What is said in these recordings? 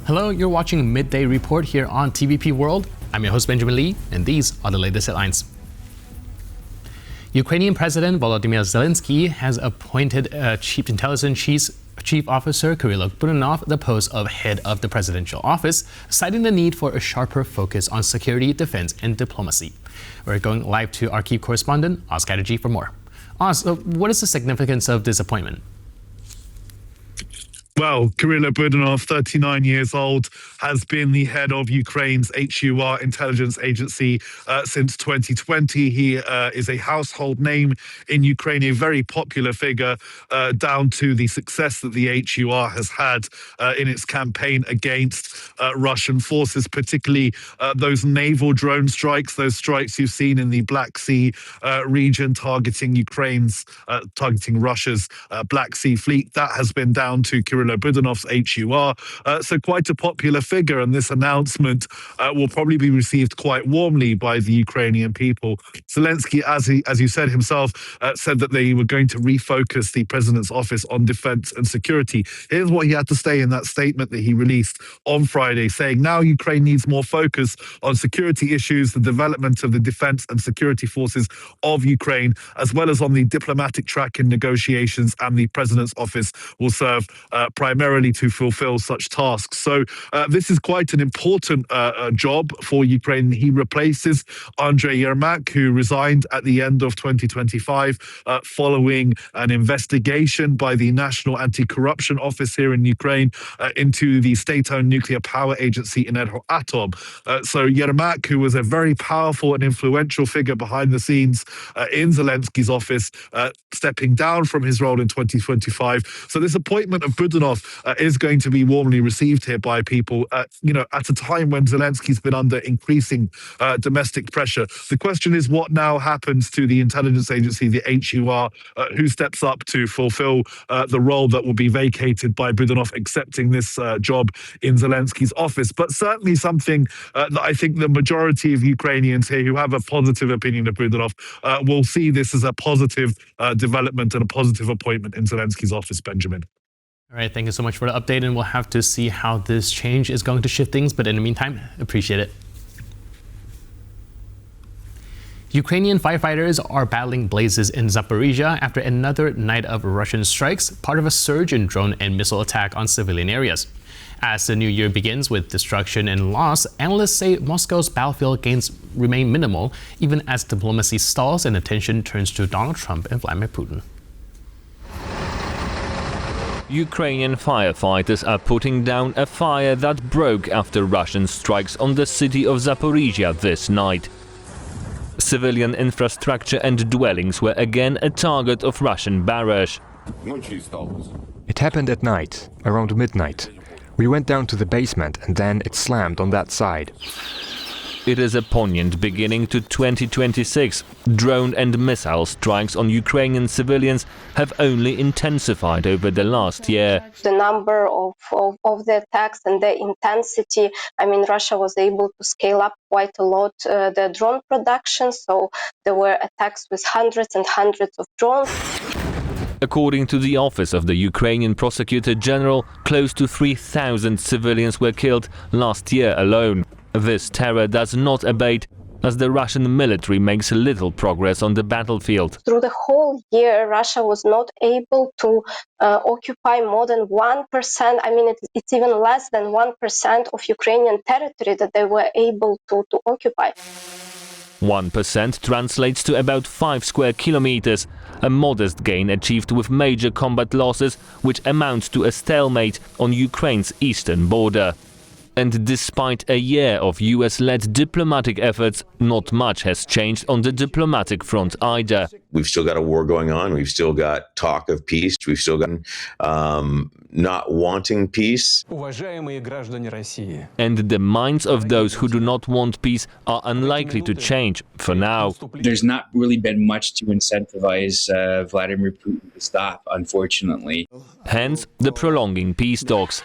Hello, you're watching Midday Report here on TVP World. I'm your host Benjamin Lee, and these are the latest headlines. Ukrainian President Volodymyr Zelenskyy has appointed Chief Intelligence Chief Officer Kyrylo Budanov the post of head of the presidential office, citing the need for a sharper focus on security, defense, and diplomacy. We're going live to our Kyiv correspondent, Oz Chatterjee, for more. Oz, what is the significance of this appointment? Well, Kyrylo Budanov, 39 years old, has been the head of Ukraine's HUR intelligence agency since 2020. He is a household name in Ukraine, a very popular figure, down to the success that the HUR has had in its campaign against Russian forces, particularly those naval drone strikes, those strikes you've seen in the Black Sea region targeting Russia's Black Sea fleet. That has been down to Kyrylo Budanov's HUR. So quite a popular figure, and this announcement will probably be received quite warmly by the Ukrainian people. Zelenskyy, as you said himself, said that they were going to refocus the president's office on defense and security. Here's what he had to say in that statement that he released on Friday, saying, now Ukraine needs more focus on security issues, the development of the defense and security forces of Ukraine, as well as on the diplomatic track in negotiations, and the president's office will serve primarily to fulfill such tasks. So this is quite an important job for Ukraine. He replaces Andriy Yermak, who resigned at the end of 2025 following an investigation by the National Anti-Corruption Office here in Ukraine into the state-owned nuclear power agency Energoatom. So Yermak, who was a very powerful and influential figure behind the scenes in Zelensky's office, stepping down from his role in 2025. So this appointment of Budanov is going to be warmly received here by people, at a time when Zelensky's been under increasing domestic pressure. The question is, what now happens to the intelligence agency, the HUR, who steps up to fulfill the role that will be vacated by Budanov accepting this job in Zelensky's office? But certainly something that I think the majority of Ukrainians here who have a positive opinion of Budanov will see this as a positive development and a positive appointment in Zelensky's office, Benjamin. All right, thank you so much for the update, and we'll have to see how this change is going to shift things, but in the meantime, appreciate it. Ukrainian firefighters are battling blazes in Zaporizhzhia after another night of Russian strikes, part of a surge in drone and missile attack on civilian areas. As the new year begins with destruction and loss, analysts say Moscow's battlefield gains remain minimal, even as diplomacy stalls and attention turns to Donald Trump and Vladimir Putin. Ukrainian firefighters are putting down a fire that broke after Russian strikes on the city of Zaporizhzhia this night. Civilian infrastructure and dwellings were again a target of Russian barrage. It happened at night, around midnight. We went down to the basement and then it slammed on that side. It is a poignant beginning to 2026. Drone and missile strikes on Ukrainian civilians have only intensified over the last year. The number of the attacks and the intensity, Russia was able to scale up quite a lot the drone production, so there were attacks with hundreds and hundreds of drones. According to the office of the Ukrainian Prosecutor General, close to 3,000 civilians were killed last year alone. This terror does not abate, as the Russian military makes little progress on the battlefield. Through the whole year, Russia was not able to occupy more than 1%. It's even less than 1% of Ukrainian territory that they were able to occupy. 1% translates to about 5 square kilometers, a modest gain achieved with major combat losses, which amounts to a stalemate on Ukraine's eastern border. And despite a year of US-led diplomatic efforts, not much has changed on the diplomatic front either. We've still got a war going on. We've still got talk of peace. We've still got not wanting peace. And the minds of those who do not want peace are unlikely to change for now. There's not really been much to incentivize Vladimir Putin to stop, unfortunately. Hence, the prolonging peace talks.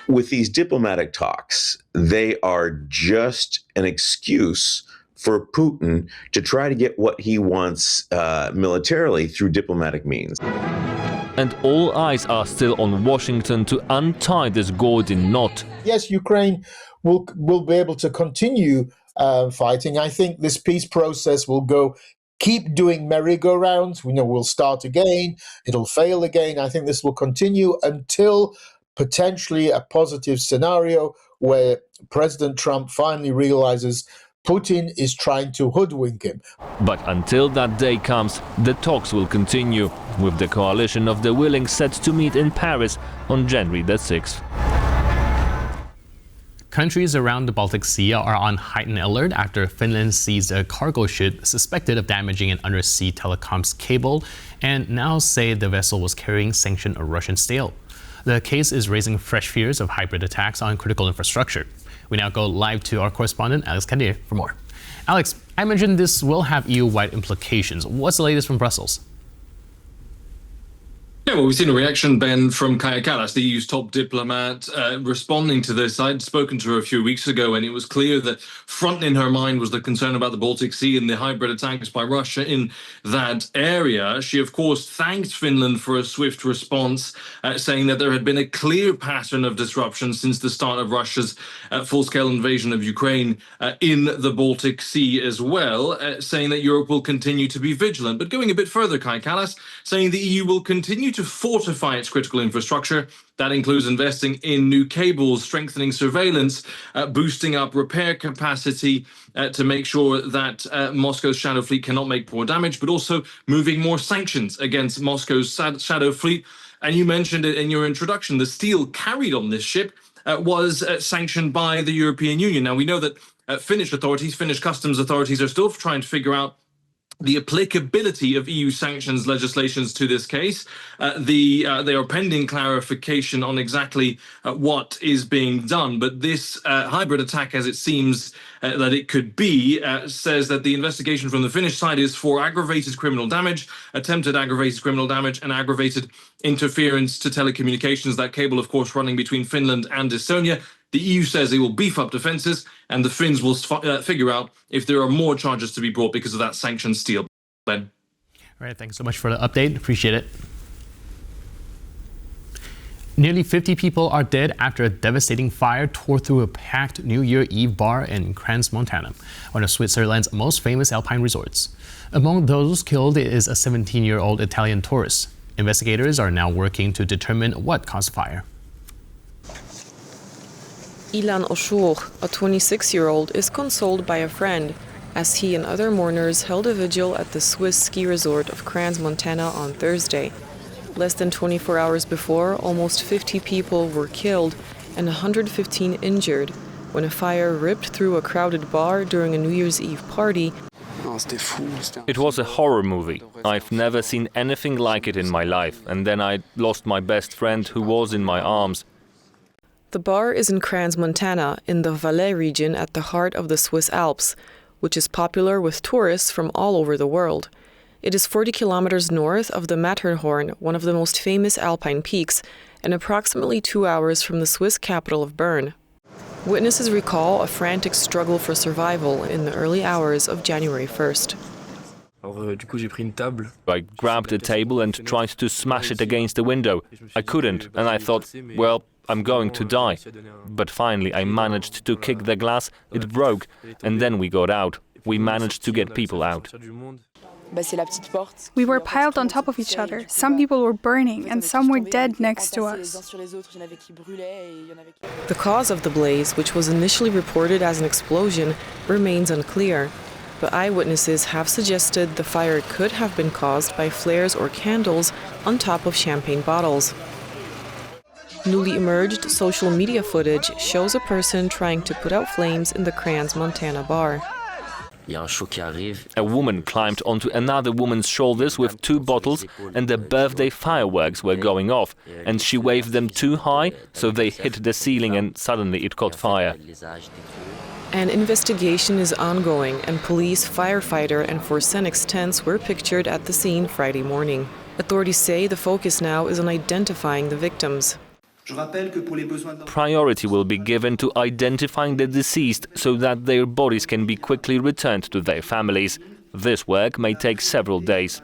With these diplomatic talks, they are just an excuse for Putin to try to get what he wants militarily through diplomatic means. And all eyes are still on Washington to untie this Gordian knot. Yes, Ukraine will be able to continue fighting. I think this peace process will keep doing merry-go-rounds. We'll start again, it'll fail again. I think this will continue until potentially a positive scenario where President Trump finally realizes Putin is trying to hoodwink him. But until that day comes, the talks will continue, with the coalition of the willing set to meet in Paris on January the 6th. Countries around the Baltic Sea are on heightened alert after Finland seized a cargo ship suspected of damaging an undersea telecoms cable and now say the vessel was carrying sanctioned Russian steel. The case is raising fresh fears of hybrid attacks on critical infrastructure. We now go live to our correspondent, Alex Kadir, for more. Alex, I imagine this will have EU-wide implications. What's the latest from Brussels? Yeah, well, we've seen a reaction, Ben, from Kaja Kallas, the EU's top diplomat, responding to this. I'd spoken to her a few weeks ago, and it was clear that front in her mind was the concern about the Baltic Sea and the hybrid attacks by Russia in that area. She, of course, thanked Finland for a swift response, saying that there had been a clear pattern of disruption since the start of Russia's full-scale invasion of Ukraine in the Baltic Sea as well, saying that Europe will continue to be vigilant. But going a bit further, Kaja Kallas, saying the EU will continue to fortify its critical infrastructure. That includes investing in new cables, strengthening surveillance, boosting up repair capacity to make sure that Moscow's shadow fleet cannot make more damage, but also moving more sanctions against Moscow's shadow fleet. And you mentioned it in your introduction, the steel carried on this ship was sanctioned by the European Union. Now, we know that Finnish customs authorities are still trying to figure out the applicability of EU sanctions legislations to this case. They are pending clarification on exactly what is being done. But this hybrid attack, as it seems that it could be, says that the investigation from the Finnish side is for aggravated criminal damage, attempted aggravated criminal damage, and aggravated interference to telecommunications. That cable, of course, running between Finland and Estonia. The EU says they will beef up defences, and the Finns will figure out if there are more charges to be brought because of that sanctioned steel. Ben. All right, thanks so much for the update. Appreciate it. Nearly 50 people are dead after a devastating fire tore through a packed New Year Eve bar in Crans, Montana, one of Switzerland's most famous alpine resorts. Among those killed is a 17-year-old Italian tourist. Investigators are now working to determine what caused the fire. Ilan Oshur, a 26-year-old, is consoled by a friend as he and other mourners held a vigil at the Swiss ski resort of Crans, Montana on Thursday. Less than 24 hours before, almost 50 people were killed and 115 injured when a fire ripped through a crowded bar during a New Year's Eve party. It was a horror movie. I've never seen anything like it in my life, and then I lost my best friend who was in my arms. The bar is in Crans, Montana, in the Valais region at the heart of the Swiss Alps, which is popular with tourists from all over the world. It is 40 kilometers north of the Matterhorn, one of the most famous alpine peaks, and approximately 2 hours from the Swiss capital of Bern. Witnesses recall a frantic struggle for survival in the early hours of January 1st. I grabbed a table and tried to smash it against the window. I couldn't, and I thought, well, I'm going to die. But finally I managed to kick the glass, it broke, and then we got out. We managed to get people out. We were piled on top of each other. Some people were burning and some were dead next to us. The cause of the blaze, which was initially reported as an explosion, remains unclear. But eyewitnesses have suggested the fire could have been caused by flares or candles on top of champagne bottles. Newly emerged social media footage shows a person trying to put out flames in the Crans, Montana bar. A woman climbed onto another woman's shoulders with 2 bottles, and the birthday fireworks were going off, and she waved them too high, so they hit the ceiling and suddenly it caught fire. An investigation is ongoing, and police, firefighter and Forcenix tents were pictured at the scene Friday morning. Authorities say the focus now is on identifying the victims. Priority will be given to identifying the deceased so that their bodies can be quickly returned to their families. This work may take several days.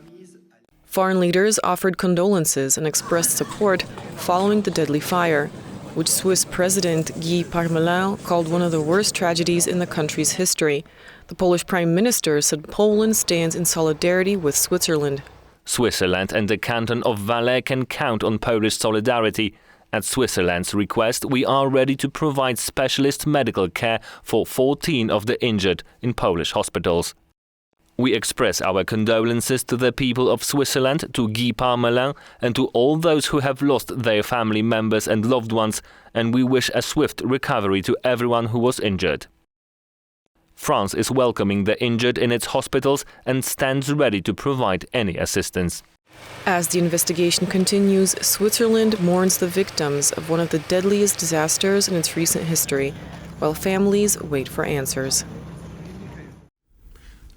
Foreign leaders offered condolences and expressed support following the deadly fire, which Swiss President Guy Parmelin called one of the worst tragedies in the country's history. The Polish Prime Minister said Poland stands in solidarity with Switzerland. Switzerland and the canton of Valais can count on Polish solidarity. At Switzerland's request, we are ready to provide specialist medical care for 14 of the injured in Polish hospitals. We express our condolences to the people of Switzerland, to Guy Parmelin, and to all those who have lost their family members and loved ones, and we wish a swift recovery to everyone who was injured. France is welcoming the injured in its hospitals and stands ready to provide any assistance. As the investigation continues, Switzerland mourns the victims of one of the deadliest disasters in its recent history, while families wait for answers.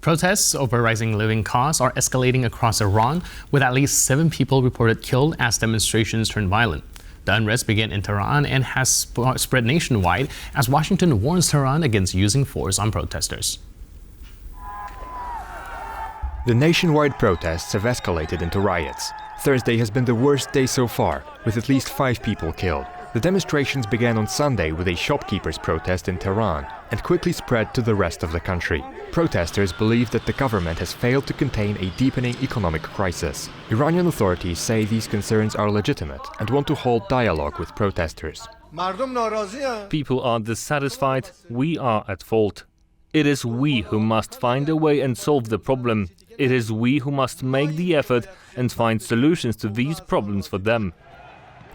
Protests over rising living costs are escalating across Iran, with at least 7 people reported killed as demonstrations turned violent. The unrest began in Tehran and has spread nationwide as Washington warns Tehran against using force on protesters. The nationwide protests have escalated into riots. Thursday has been the worst day so far, with at least 5 people killed. The demonstrations began on Sunday with a shopkeepers' protest in Tehran and quickly spread to the rest of the country. Protesters believe that the government has failed to contain a deepening economic crisis. Iranian authorities say these concerns are legitimate and want to hold dialogue with protesters. People are dissatisfied, we are at fault. It is we who must find a way and solve the problem. It is we who must make the effort and find solutions to these problems for them.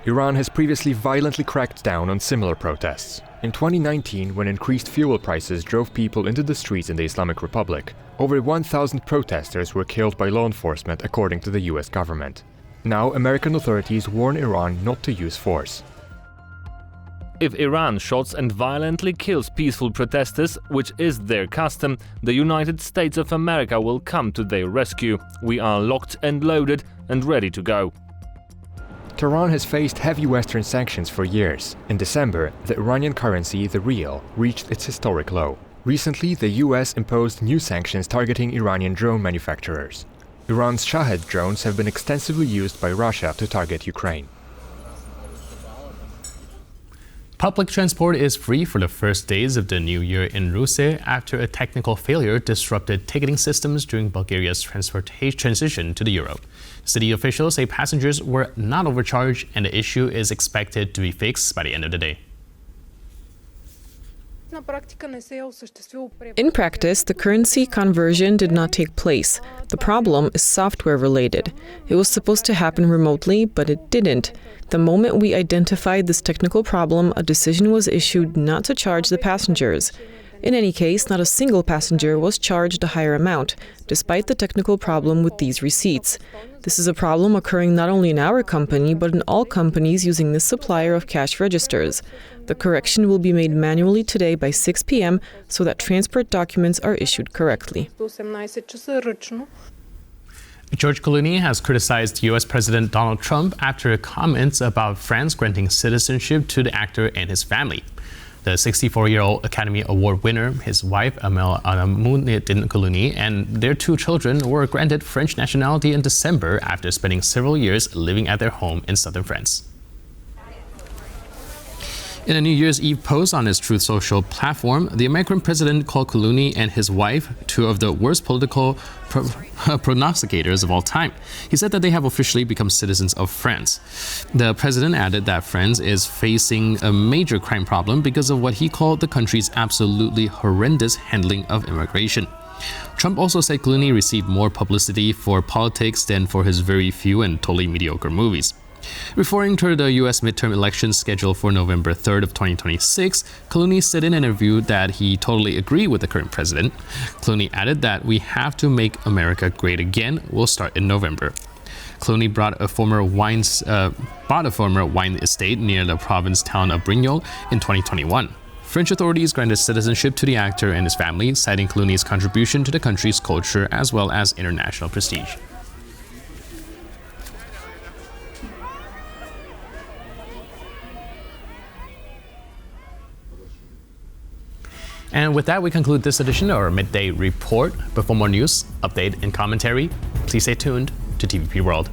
Iran has previously violently cracked down on similar protests. In 2019, when increased fuel prices drove people into the streets in the Islamic Republic, over 1,000 protesters were killed by law enforcement, according to the US government. Now, American authorities warn Iran not to use force. If Iran shoots and violently kills peaceful protesters, which is their custom, the United States of America will come to their rescue. We are locked and loaded and ready to go. Tehran has faced heavy Western sanctions for years. In December, the Iranian currency, the rial, reached its historic low. Recently, the US imposed new sanctions targeting Iranian drone manufacturers. Iran's Shahed drones have been extensively used by Russia to target Ukraine. Public transport is free for the first days of the new year in Ruse after a technical failure disrupted ticketing systems during Bulgaria's transition to the euro. City officials say passengers were not overcharged and the issue is expected to be fixed by the end of the day. In practice, the currency conversion did not take place. The problem is software related. It was supposed to happen remotely, but it didn't. The moment we identified this technical problem, a decision was issued not to charge the passengers. In any case, not a single passenger was charged a higher amount, despite the technical problem with these receipts. This is a problem occurring not only in our company, but in all companies using this supplier of cash registers. The correction will be made manually today by 6 p.m. so that transport documents are issued correctly. George Clooney has criticized U.S. President Donald Trump after comments about France granting citizenship to the actor and his family. The 64-year-old Academy Award winner, his wife Amel Anamoudine Clooney, and their 2 children were granted French nationality in December after spending several years living at their home in southern France. In a New Year's Eve post on his Truth Social platform, the American president called Clooney and his wife 2 of the worst political prognosticators of all time. He said that they have officially become citizens of France. The president added that France is facing a major crime problem because of what he called the country's absolutely horrendous handling of immigration. Trump also said Clooney received more publicity for politics than for his very few and totally mediocre movies. Referring to the U.S. midterm elections scheduled for November 3rd of 2026, Clooney said in an interview that he totally agreed with the current president. Clooney added that we have to make America great again will start in November. Clooney bought a former wine estate near the province town of Brignoles in 2021. French authorities granted citizenship to the actor and his family, citing Clooney's contribution to the country's culture as well as international prestige. And with that, we conclude this edition of our Midday Report. But for more news, update, and commentary, please stay tuned. to TVP World.